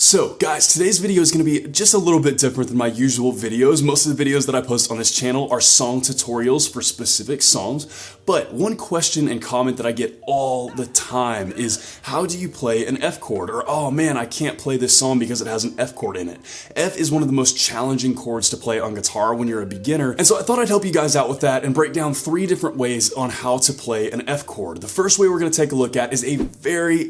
So guys, today's video is going to be just a little bit different than my usual videos. Most of the videos that I post on this channel are song tutorials for specific songs, but one question and comment that I get all the time is, how do you play an F chord? Or, oh man, I can't play this song because it has an F chord in it. F is one of the most challenging chords to play on guitar when you're a beginner, and so I thought I'd help you guys out with that and break down 3 different ways on how to play an F chord. The first way we're going to take a look at is a very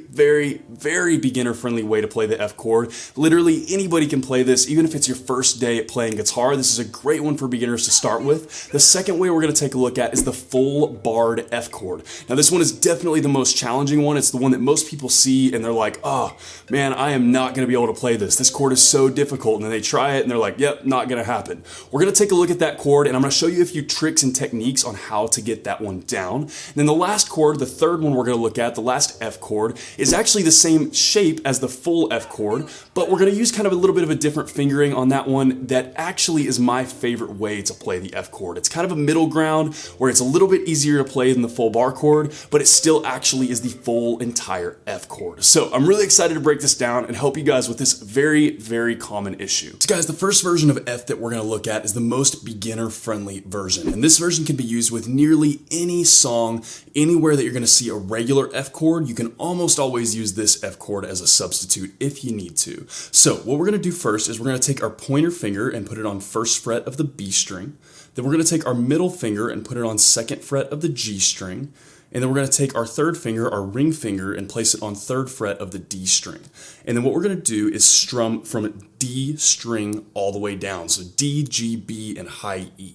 beginner-friendly way to play the F chord. Literally anybody can play this, even if it's your first day at playing guitar. This is a great one for beginners to start with. The second way we're going to take a look at is the full barred F chord. Now this one is definitely the most challenging one. It's the one that most people see and they're like, oh man, I am not going to be able to play this. This chord is so difficult. And then they try it and they're like, yep, not going to happen. We're going to take a look at that chord and I'm going to show you a few tricks and techniques on how to get that one down. And then the last chord, the third one we're going to look at, the last F chord, is actually the same shape as the full F chord, but we're going to use kind of a little bit of a different fingering on that one that actually is my favorite way to play the F chord. It's kind of a middle ground where it's a little bit easier to play than the full bar chord, but it still actually is the full entire F chord. So I'm really excited to break this down and help you guys with this very common issue. So guys, the first version of F that we're going to look at is the most beginner-friendly version, and this version can be used with nearly any song. Anywhere that you're going to see a regular F chord, you can almost always use this F chord as a substitute if you need to. So what we're going to do first is we're going to take our pointer finger and put it on 1st fret of the B string. Then we're going to take our middle finger and put it on 2nd fret of the G string. And then we're going to take our 3rd finger, our ring finger, and place it on 3rd fret of the D string. And then what we're going to do is strum from D string all the way down. So D, G, B, and high E.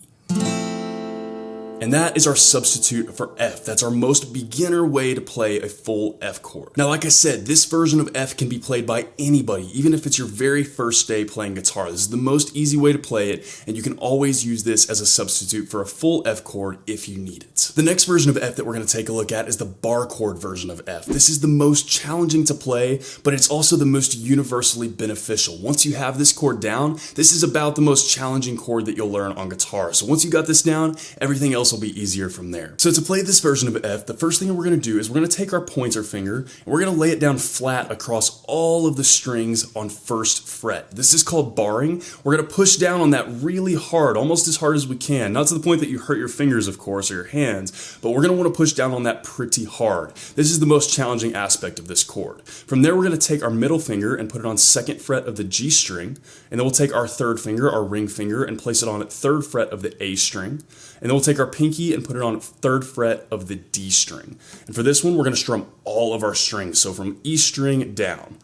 And that is our substitute for F. That's our most beginner way to play a full F chord. Now, like I said, this version of F can be played by anybody, even if it's your very first day playing guitar. This is the most easy way to play it, and you can always use this as a substitute for a full F chord if you need it. The next version of F that we're going to take a look at is the bar chord version of F. This is the most challenging to play, but it's also the most universally beneficial. Once you have this chord down, this is about the most challenging chord that you'll learn on guitar. So once you got this down, everything else will be easier from there. So to play this version of F, the first thing we're going to do is we're going to take our pointer finger and we're going to lay it down flat across all of the strings on 1st fret. This is called barring. We're going to push down on that really hard, almost as hard as we can. Not to the point that you hurt your fingers, of course, or your hands, but we're going to want to push down on that pretty hard. This is the most challenging aspect of this chord. From there, we're going to take our middle finger and put it on 2nd fret of the G string, and then we'll take our 3rd finger, our ring finger, and place it on 3rd fret of the A string, and then we'll take our pinky and put it on 3rd fret of the D string. And for this one, we're going to strum all of our strings, so from E string down.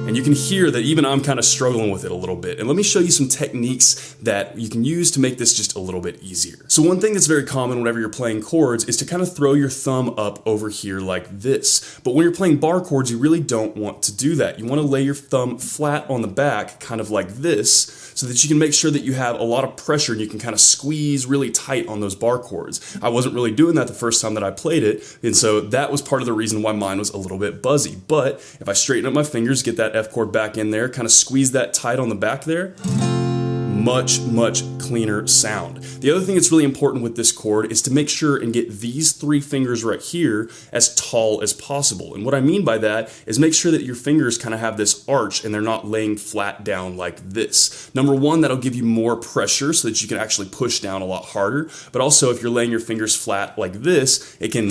And you can hear that even I'm kind of struggling with it a little bit. And let me show you some techniques that you can use to make this just a little bit easier. So one thing that's very common whenever you're playing chords is to kind of throw your thumb up over here like this. But when you're playing bar chords, you really don't want to do that. You want to lay your thumb flat on the back, kind of like this, so that you can make sure that you have a lot of pressure and you can kind of squeeze really tight on those bar chords. I wasn't really doing that the first time that I played it, and so that was part of the reason why mine was a little bit buzzy. But if I straighten up my fingers, get that F chord back in there, kind of squeeze that tight on the back there, much cleaner sound. The other thing that's really important with this chord is to make sure and get these 3 fingers right here as tall as possible. And what I mean by that is make sure that your fingers kind of have this arch and they're not laying flat down like this. Number one, that'll give you more pressure so that you can actually push down a lot harder. But also if you're laying your fingers flat like this, it can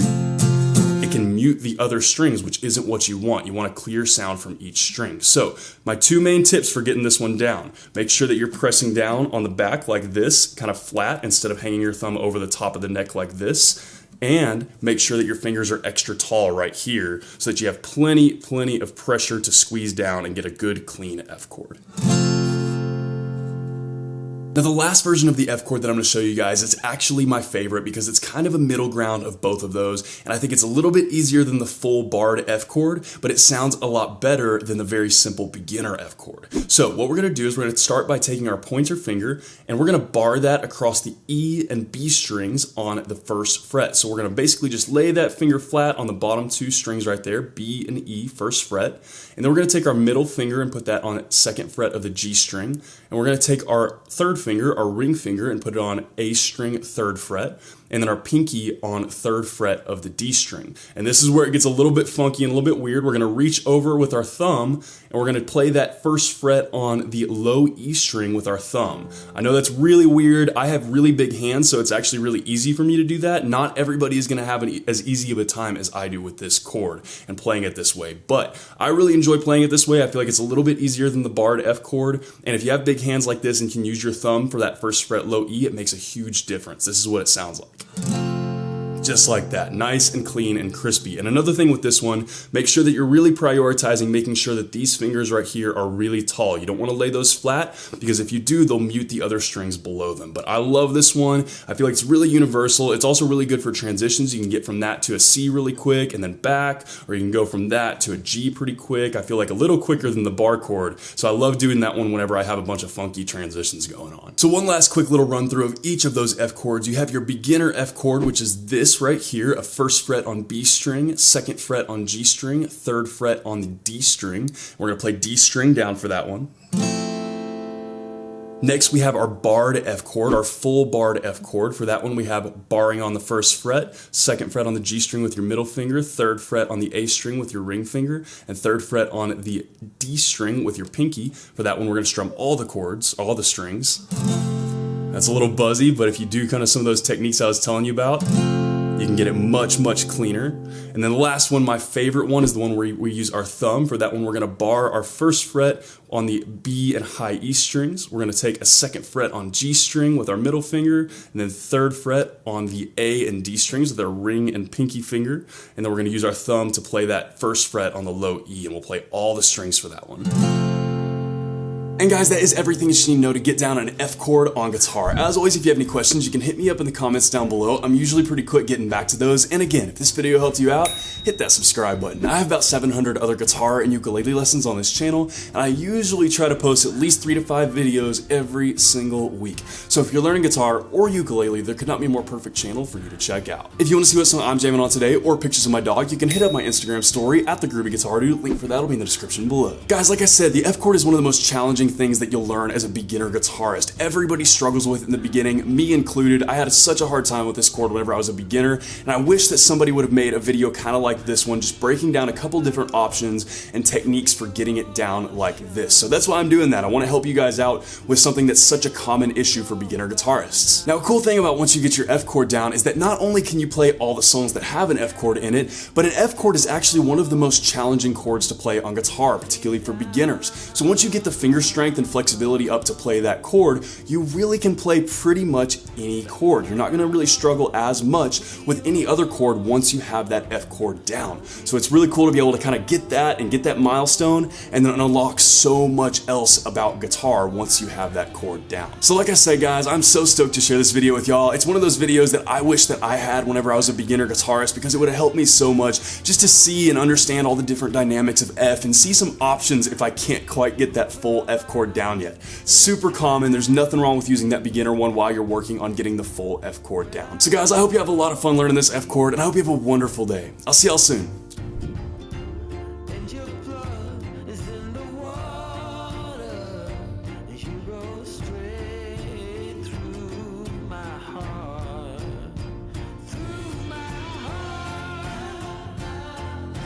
mute the other strings, which isn't what you want. You want a clear sound from each string. So my 2 main tips for getting this one down: make sure that you're pressing down on the back like this, kind of flat, instead of hanging your thumb over the top of the neck like this. And make sure that your fingers are extra tall right here so that you have plenty of pressure to squeeze down and get a good clean F chord. Now the last version of the F chord that I'm going to show you guys is actually my favorite because it's kind of a middle ground of both of those, and I think it's a little bit easier than the full barred F chord, but it sounds a lot better than the very simple beginner F chord. So what we're going to do is we're going to start by taking our pointer finger and we're going to bar that across the E and B strings on the 1st fret. So we're going to basically just lay that finger flat on the bottom 2 strings right there, B and E, 1st fret, and then we're going to take our middle finger and put that on 2nd fret of the G string, and we're going to take our 3rd finger, our ring finger, and put it on A string 3rd fret. and then our pinky on 3rd fret of the D string. And this is where it gets a little bit funky and a little bit weird. We're gonna reach over with our thumb and we're gonna play that 1st fret on the low E string with our thumb. I know that's really weird. I have really big hands, so it's actually really easy for me to do that. Not everybody is gonna have as easy of a time as I do with this chord and playing it this way, but I really enjoy playing it this way. I feel like it's a little bit easier than the barred F chord, and if you have big hands like this and can use your thumb for that 1st fret low E, it makes a huge difference. This is what it sounds like. Just like that, nice and clean and crispy. And another thing with this one, make sure that you're really prioritizing making sure that these fingers right here are really tall. You don't want to lay those flat, because if you do, they'll mute the other strings below them. But I love this one. I feel like it's really universal. It's also really good for transitions. You can get from that to a C really quick and then back, or you can go from that to a G pretty quick. I feel like a little quicker than the bar chord. So I love doing that one whenever I have a bunch of funky transitions going on. So one last quick little run through of each of those F chords. You have your beginner F chord, which is this right here, a 1st fret on B string, 2nd fret on G string, 3rd fret on the D string. We're gonna play D string down for that one. Next, we have our barred F chord, our full barred F chord. For that one, we have barring on the 1st fret, 2nd fret on the G string with your middle finger, 3rd fret on the A string with your ring finger, and 3rd fret on the D string with your pinky. For that one, we're gonna strum all the chords, all the strings. That's a little buzzy, but if you do kind of some of those techniques I was telling you about, you can get it much, much cleaner. And then the last one, my favorite one, is the one where we use our thumb. For that one, we're gonna bar our 1st fret on the B and high E strings. We're gonna take a 2nd fret on G string with our middle finger, and then 3rd fret on the A and D strings with our ring and pinky finger. And then we're gonna use our thumb to play that 1st fret on the low E, and we'll play all the strings for that one. And guys, that is everything you should need to know to get down an F chord on guitar. As always, if you have any questions, you can hit me up in the comments down below. I'm usually pretty quick getting back to those. And again, if this video helped you out, hit that subscribe button. I have about 700 other guitar and ukulele lessons on this channel, and I usually try to post at least 3 to 5 videos every single week. So if you're learning guitar or ukulele, there could not be a more perfect channel for you to check out. If you want to see what song I'm jamming on today, or pictures of my dog, you can hit up my Instagram story at @thegroovyguitardude. Link for that will be in the description below. Guys, like I said, the F chord is one of the most challenging things that you'll learn as a beginner guitarist. Everybody struggles with it in the beginning, me included. I had such a hard time with this chord whenever I was a beginner, and I wish that somebody would have made a video kind of like this one, just breaking down a couple different options and techniques for getting it down like this. So that's why I'm doing that. I want to help you guys out with something that's such a common issue for beginner guitarists. Now, a cool thing about once you get your F chord down is that not only can you play all the songs that have an F chord in it, but an F chord is actually one of the most challenging chords to play on guitar, particularly for beginners. So once you get the finger strength and flexibility up to play that chord, you really can play pretty much any chord. You're not going to really struggle as much with any other chord once you have that F chord down. So it's really cool to be able to kind of get that and get that milestone, and then unlock so much else about guitar once you have that chord down. So like I said, guys, I'm so stoked to share this video with y'all. It's one of those videos that I wish that I had whenever I was a beginner guitarist, because it would have helped me so much just to see and understand all the different dynamics of F and see some options if I can't quite get that full F chord down yet. Super common. There's nothing wrong with using that beginner one while you're working on getting the full F chord down. So guys, I hope you have a lot of fun learning this F chord, and I hope you have a wonderful day. I'll see y'all soon.